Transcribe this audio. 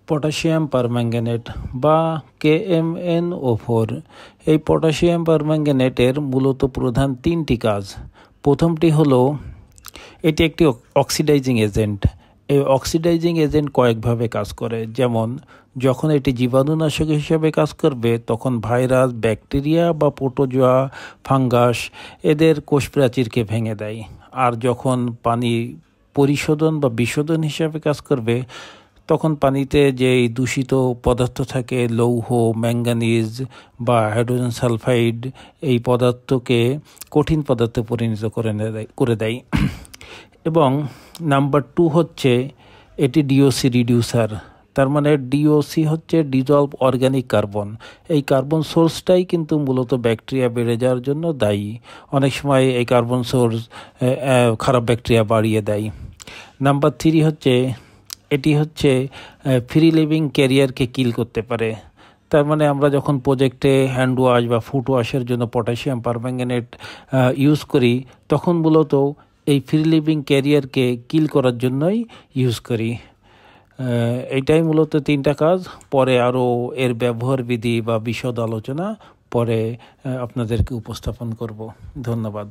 Potassium permanganate বা KMnO4। এই potassium পারম্যাঙ্গানেটের মূলত প্রধান তিনটি কাজ। প্রথমটি হলো এটি একটি অক্সিডাইজিং এজেন্ট। এই অক্সিডাইজিং এজেন্ট কয়েকভাবে কাজ করে, যেমন যখন এটি জীবাণুনাশক হিসেবে কাজ করবে তখন ভাইরাস, ব্যাকটেরিয়া বা প্রোটোজোয়া, ফাঙ্গাস এদের কোষ প্রাচীরকে ভেঙে দেয়। আর যখন পানি পরিশোধন বা বিশোধন হিসাবে কাজ করবে তখন পানিতে যে দূষিত পদার্থ থাকে, লৌহ, ম্যাঙ্গানিজ বা হাইড্রোজেন সালফাইড, এই পদার্থকে কঠিন পদার্থে পরিণত করে দেয়। এবং নাম্বার 2 হচ্ছে এটি ডিওসি রিডিউসার। তার মানে ডিওসি হচ্ছে ডিজলভ অর্গানিক কার্বন। এই কার্বন সোর্সটাই কিন্তু মূলত ব্যাকটেরিয়া বেড়ে যাওয়ার জন্য দায়ী। অনেক সময় এই কার্বন সোর্স খারাপ ব্যাকটেরিয়া বাড়িয়ে দেয়। নাম্বার 3 হচ্ছে এটি হচ্ছে ফ্রি লিভিং ক্যারিয়ারকে কিল করতে পারে। তার মানে আমরা যখন প্রজেক্টে হ্যান্ড ওয়াশ বা ফুট ওয়াশের জন্য পটাশিয়াম পারম্যাঙ্গানেট ইউজ করি তখন মূলত এই ফ্রি লিভিং ক্যারিয়ারকে কিল করার জন্যই ইউজ করি। এইটাই মূলত 3টা কাজ। পরে আরও এর ব্যবহার বিধি বা বিশদ আলোচনা পরে আপনাদেরকে উপস্থাপন করব। ধন্যবাদ।